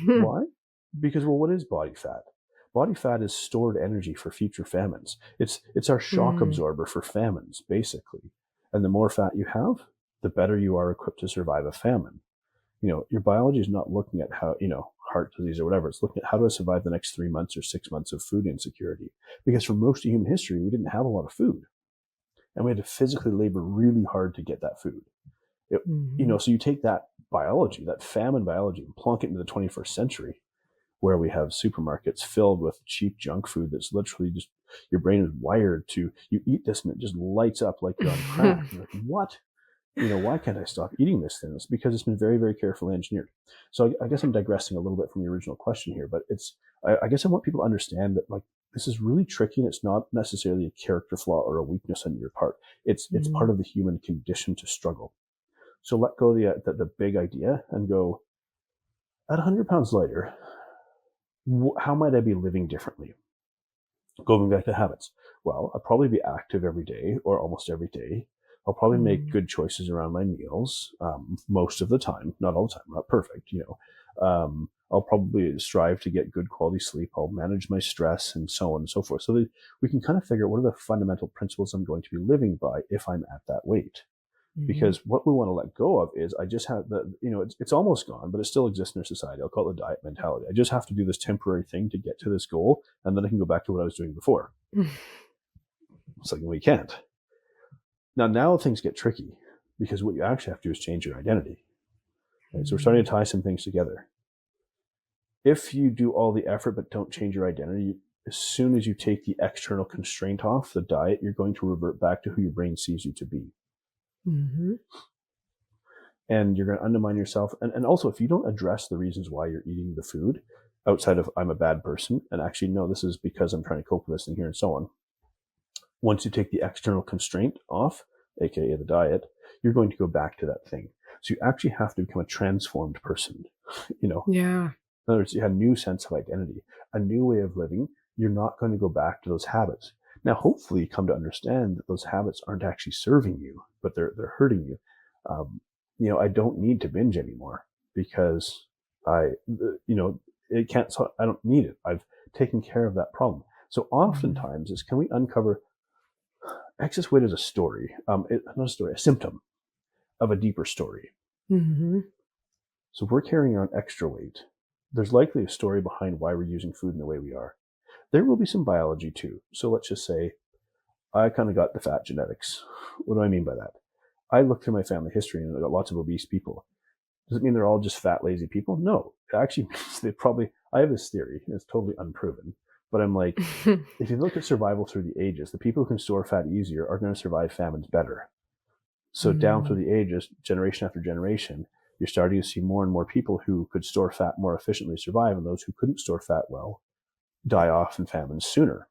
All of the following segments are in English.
Why? Because, well, what is body fat? Body fat is stored energy for future famines. It's our shock Mm, absorber for famines, basically. And the more fat you have, the better you are equipped to survive a famine. Your biology is not looking at how, heart disease or whatever. It's looking at how do I survive the next 3 months or 6 months of food insecurity? Because for most of human history, we didn't have a lot of food, and we had to physically labor really hard to get that food. It, mhm. so you take that biology, that famine biology, and plunk it into the 21st century, where we have supermarkets filled with cheap junk food that's literally just your brain is wired to, you eat this and it just lights up like you're on crack. You're like, what? Why can't I stop eating this thing? It's because it's been very, very carefully engineered. So I guess I'm digressing a little bit from the original question here, but I guess I want people to understand that, like, this is really tricky, and it's not necessarily a character flaw or a weakness on your part. It's part Mhm. of the human condition to struggle. So let go of the big idea and go, at 100 pounds lighter, how might I be living differently? Going back to habits. Well, I'll probably be active every day or almost every day. I'll probably make Mm. good choices around my meals, most of the time, not all the time, not perfect. I'll probably strive to get good quality sleep. I'll manage my stress and so on and so forth. So that we can kind of figure out what are the fundamental principles I'm going to be living by if I'm at that weight. Mhm. Because what we want to let go of is, I just have it's almost gone, but it still exists in our society. I'll call it the diet mentality. I just have to do this temporary thing to get to this goal, and then I can go back to what I was doing before. It's like, we can't. Now things get tricky, because what you actually have to do is change your identity. Right? So we're starting Mhm. to tie some things together. If you do all the effort but don't change your identity, as soon as you take the external constraint off the diet, you're going to revert back to who your brain sees you to be. Mhm. And you're going to undermine yourself. And also, if you don't address the reasons why you're eating the food, outside of I'm a bad person, and actually, no, this is because I'm trying to cope with this thing here, and so on. Once you take the external constraint off, aka the diet, you're going to go back to that thing. So you actually have to become a transformed person. you know, Yeah. in other words, you have a new sense of identity, a new way of living. You're not going to go back to those habits. Now, hopefully, you come to understand that those habits aren't actually serving you, but they're hurting you. I don't need to binge anymore because I, you know, it can't. So I don't need it. I've taken care of that problem. So Mhm. oftentimes, is can we uncover excess weight as a story, not a story, a symptom of a deeper story. Mhm. So if we're carrying around extra weight, there's likely a story behind why we're using food in the way we are. There will be some biology too. So let's just say I kind of got the fat genetics. What do I mean by that? I looked through my family history and I got lots of obese people. Does it mean they're all just fat, lazy people? No. It actually means they probably, I have this theory, and it's totally unproven, but I'm like, if you look at survival through the ages, the people who can store fat easier are going to survive famines better. So down through Mm. the ages, generation after generation, you're starting to see more and more people who could store fat more efficiently survive, and those who couldn't store fat well die off in famines sooner.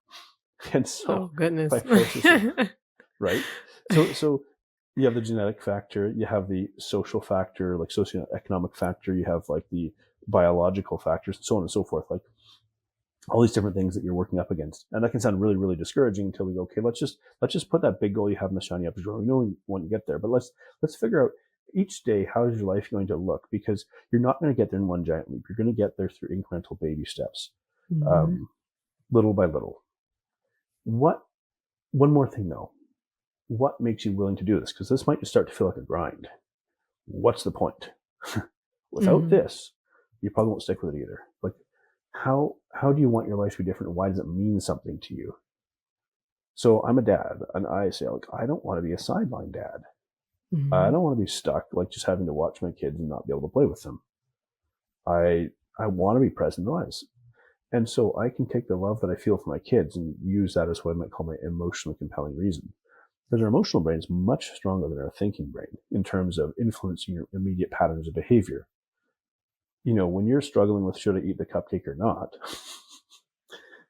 And Oh, so, by goodness. process of, right? So you have the genetic factor, you have the social factor, like socioeconomic factor, you have like the biological factors, and so on and so forth. Like all these different things that you're working up against, and that can sound really, really discouraging until we go, okay, let's just put that big goal you have in the shiny object drawer. We know you want to get there, but let's figure out each day, how is your life going to look? Because you're not going to get there in one giant leap. You're going to get there through incremental baby steps, Mhm. um, little by little. What One more thing though, what makes you willing to do this? Because this might just start to feel like a grind. What's the point? Without Mhm. this, you probably won't stick with it either. Like, how do you want your life to be different? Why does it mean something to you? So I'm a dad, and I say, like, I don't want to be a sideline dad. I Mhm. don't want to be stuck like just having to watch my kids and not be able to play with them. I want to be present in their lives. And so I can take the love that I feel for my kids and use that as what I might call my emotionally compelling reason. Because our emotional brain is much stronger than our thinking brain in terms of influencing your immediate patterns of behavior. When you're struggling with should I eat the cupcake or not,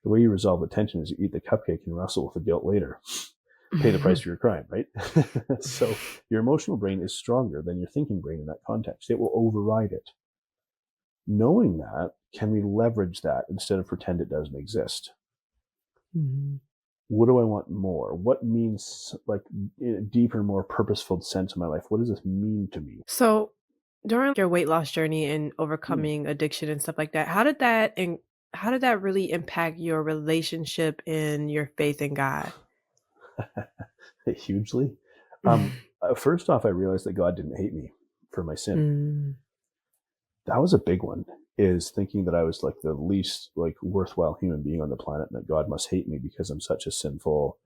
the way you resolve the tension is you eat the cupcake and wrestle with the guilt later. Pay the price for your crime, right? So your emotional brain is stronger than your thinking brain in that context. It will override it. Knowing that, can we leverage that instead of pretend it doesn't exist? Mhm. What do I want more? What means, like, in a deeper, more purposeful sense of my life? What does this mean to me? So During your weight loss journey and Hmm. overcoming addiction and stuff like that, how did that really impact your relationship and your faith in God? Hugely. First off, I realized that God didn't hate me for my sin. Mm, That was a big one. Is thinking that I was like the least like worthwhile human being on the planet, and that God must hate me because I'm such a sinful,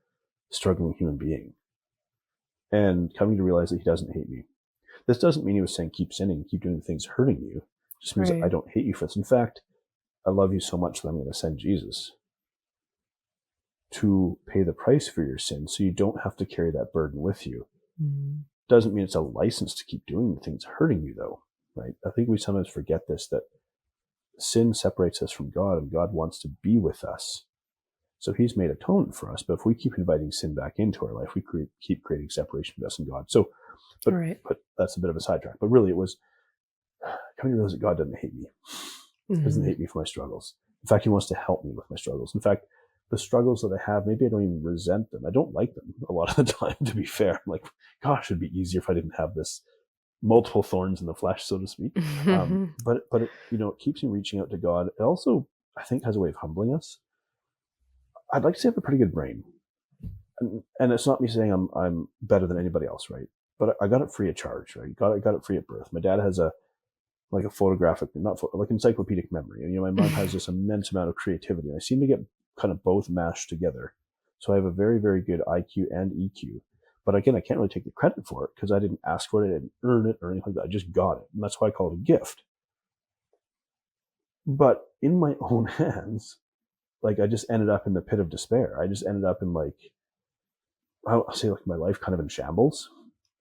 struggling human being. And coming to realize that He doesn't hate me. This doesn't mean He was saying keep sinning, keep doing the things hurting you. It just means that I right. don't hate you for this. In fact, I love you so much that I'm going to send Jesus to pay the price for your sin, so you don't have to carry that burden with you. Mm, Doesn't mean it's a license to keep doing the things hurting you, though, right? I think we sometimes forget this, that sin separates us from God, and God wants to be with us. So He's made atonement for us. But if we keep inviting sin back into our life, we keep creating separation between us and God. So, but right. but that's a bit of a sidetrack. But really, it was coming to realize that God doesn't hate me. He doesn't Mhm. hate me for my struggles. In fact, He wants to help me with my struggles. In fact, the struggles that I have, maybe I don't even resent them. I don't like them a lot of the time, to be fair. I'm like, gosh, it'd be easier if I didn't have this multiple thorns in the flesh, so to speak. But it, it keeps me reaching out to God. It also, I think, has a way of humbling us. I'd like to say I have a pretty good brain, and it's not me saying I'm better than anybody else, right? But I got it free of charge, right? Got it free at birth. My dad has a like a photographic, not like encyclopedic memory, and my mom has this immense amount of creativity, and I seem to get kind of both mashed together. So I have a very very good IQ and EQ. But again, I can't really take the credit for it because I didn't ask for it, I didn't earn it or anything like that. I just got it, and that's why I call it a gift. But in my own hands, like I just ended up in the pit of despair. I just ended up in like I'll say like my life kind of in shambles.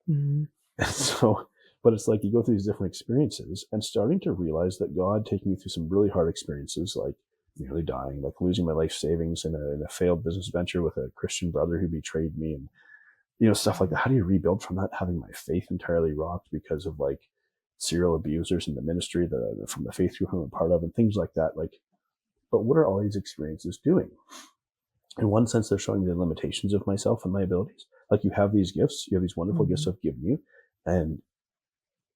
Mhm. And so, but it's like you go through these different experiences and starting to realize that God taking me through some really hard experiences, like nearly dying, like losing my life savings in a failed business venture with a Christian brother who betrayed me, and stuff like that. How do you rebuild from that? Having my faith entirely rocked because of like serial abusers in the ministry from the faith group I'm a part of, and things like that. Like, but what are all these experiences doing? In one sense, they're showing me the limitations of myself and my abilities. Like you have these gifts, you have these wonderful gifts Mhm. I've given you, and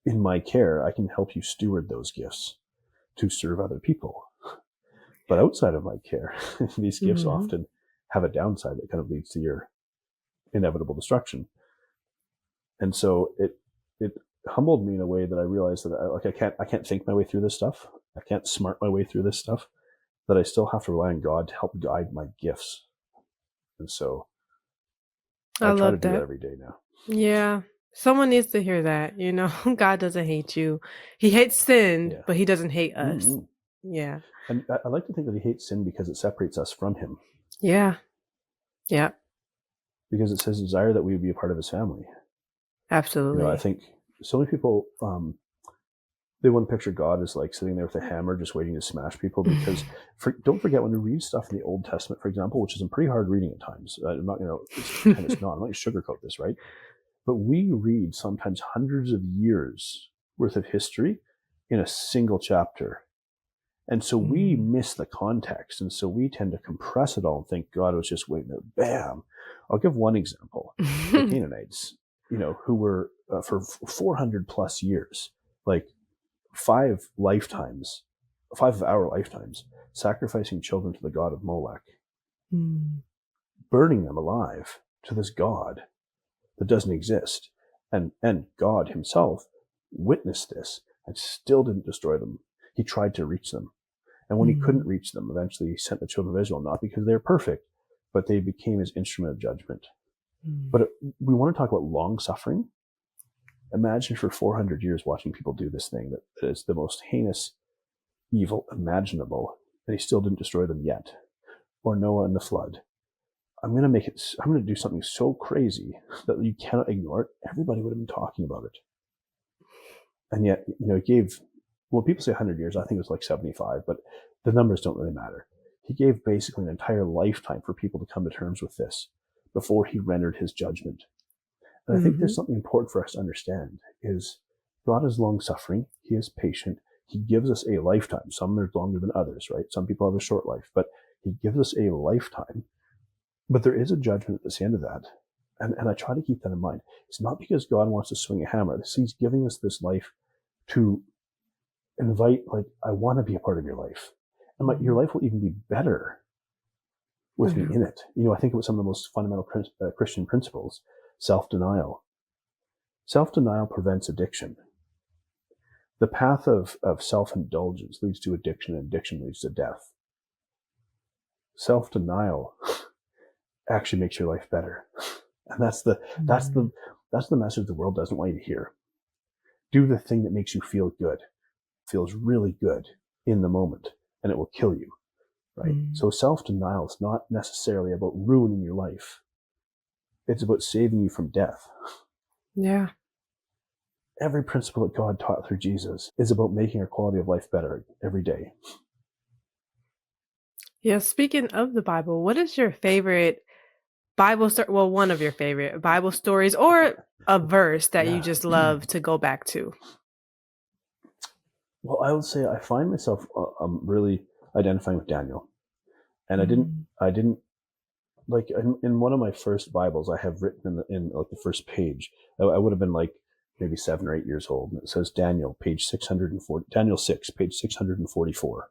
in my care, I can help you steward those gifts to serve other people. But outside of my care, these gifts Mhm. often have a downside that kind of leads to your inevitable destruction. And so it humbled me in a way that I realized that I can't think my way through this stuff. I can't smart my way through this stuff. That I still have to rely on God to help guide my gifts. And so I I try to love do that that. every day now. Yeah. Someone needs to hear that. God doesn't hate you. He hates sin, Yeah. but He doesn't hate us. Mm-hmm. Yeah. And I like to think that He hates sin because it separates us from Him. Yeah. Yeah. Because it's His desire that we would be a part of His family. I Absolutely. think so many people they want to picture God as like sitting there with a hammer just waiting to smash people. Because don't forget when you read stuff in the Old Testament, for example, which is pretty hard reading at times. I'm not it's pretend it's not. I'm not going to sugarcoat this, right? But we read sometimes hundreds of years worth of history in a single chapter. And so we Mm. miss the context. And so we tend to compress it all and think God was just waiting there. Bam. I'll give one example. The Canaanites, who were for 400 plus years, like 5 lifetimes, 5 of our lifetimes, sacrificing children to the god of Molech, Mm. burning them alive to this god that doesn't exist. And God himself witnessed this and still didn't destroy them. He tried to reach them. And when he couldn't Mm. reach them, eventually he sent the children of Israel, not because they're perfect, but they became his instrument of judgment. Mm. But we want to talk about long suffering. Imagine for 400 years watching people do this thing that is the most heinous evil imaginable, and he still didn't destroy them yet. Or Noah and the flood. I'm going to do something so crazy that you cannot ignore it. Everybody would have been talking about it. And yet, he gave, well, people say 100 years. I think it was like 75, but the numbers don't really matter. He gave basically an entire lifetime for people to come to terms with this before he rendered his judgment. And I think there's Mhm. something important for us to understand is God is long suffering. He is patient. He gives us a lifetime. Some are longer than others, right? Some people have a short life, but he gives us a lifetime. But there is a judgment at the end of that. And I try to keep that in mind. It's not because God wants to swing a hammer. He's giving us this life to invite, like, I want to be a part of your life. And your life will even be better with me in it. I think about some of the most fundamental Christian principles. Self-denial. Self-denial prevents addiction. The path of self-indulgence leads to addiction, and addiction leads to death. Self-denial actually makes your life better. And that's the message the world doesn't want you to hear. Do the thing that makes you feel good. Feels really good in the moment, and it will kill you. Right? So self-denial is not necessarily about ruining your life. It's about saving you from death. Yeah. Every principle that God taught through Jesus is about making our quality of life better every day. Yeah. Speaking of the Bible, what is your favorite Bible story? Well, one of your favorite Bible stories, or a verse that you just love to go back to? Well, I would say I find myself really identifying with Daniel, and I didn't like in one of my first Bibles I have written in like the first page. I would have been like maybe 7 or 8 years old, and it says Daniel, page 640, Daniel 6, page 644.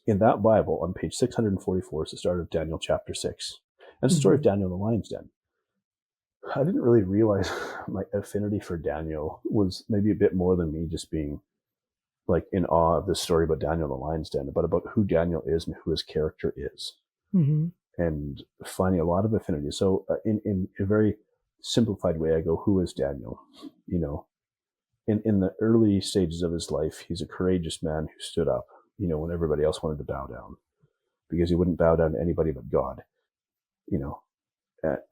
In that Bible, on page 644 is the start of Daniel chapter 6. And it's the story of Daniel in the lion's den. I didn't really realize my affinity for Daniel was maybe a bit more than me just being like in awe of this story about Daniel in the lion's den, but about who Daniel is and who his character is. And finding a lot of affinity. So in a very simplified way, I go, who is Daniel? In the early stages of his life, he's a courageous man who stood up, when everybody else wanted to bow down, because he wouldn't bow down to anybody but God,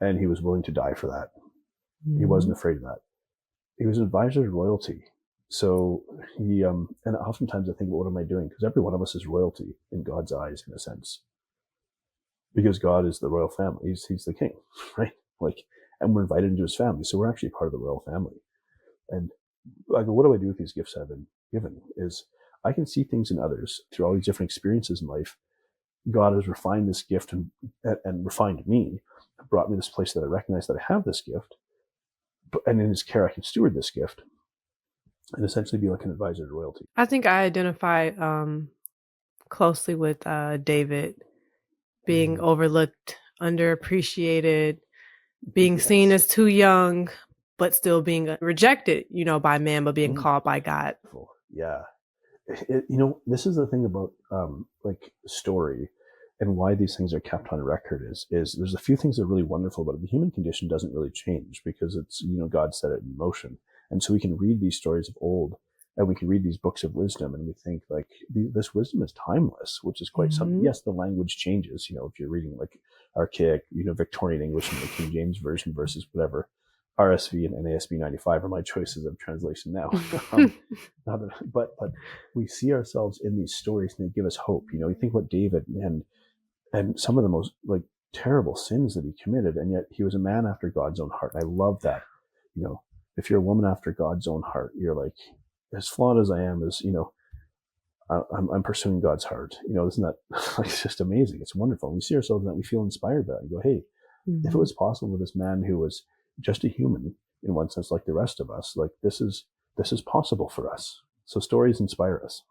and he was willing to die for that. He wasn't afraid of that. He was an advisor to royalty. So he, and oftentimes I think, what am I doing? Because every one of us is royalty in God's eyes, in a sense. Because God is the royal family. He's the king, right? And we're invited into his family. So we're actually part of the royal family. And I go, what do I do with these gifts I've been given? Is I can see things in others through all these different experiences in life. God has refined this gift and refined me, brought me to this place that I recognize that I have this gift. And in his care, I can steward this gift and essentially be like an advisor to royalty. I think I identify closely with David, being overlooked, underappreciated, being seen as too young, but still being rejected, by man, but being called by God. Yeah. This is the thing about story and why these things are kept on record is there's a few things that are really wonderful about it. The human condition doesn't really change because it's, God set it in motion. And so we can read these stories of old, and we can read these books of wisdom, and we think like this wisdom is timeless, which is quite something. Yes, the language changes. If you're reading like archaic, Victorian English in the King James Version versus whatever, RSV and NASB 95 are my choices of translation now. But we see ourselves in these stories, and they give us hope. You think about David and some of the most like terrible sins that he committed, and yet he was a man after God's own heart. And I love that. If you're a woman after God's own heart, you're like, as flawed as I am, I'm pursuing God's heart. Isn't that it's just amazing? It's wonderful. And we see ourselves in that, we feel inspired by it. And go, hey, if it was possible with this man who was just a human in one sense, like the rest of us, like this is possible for us. So stories inspire us.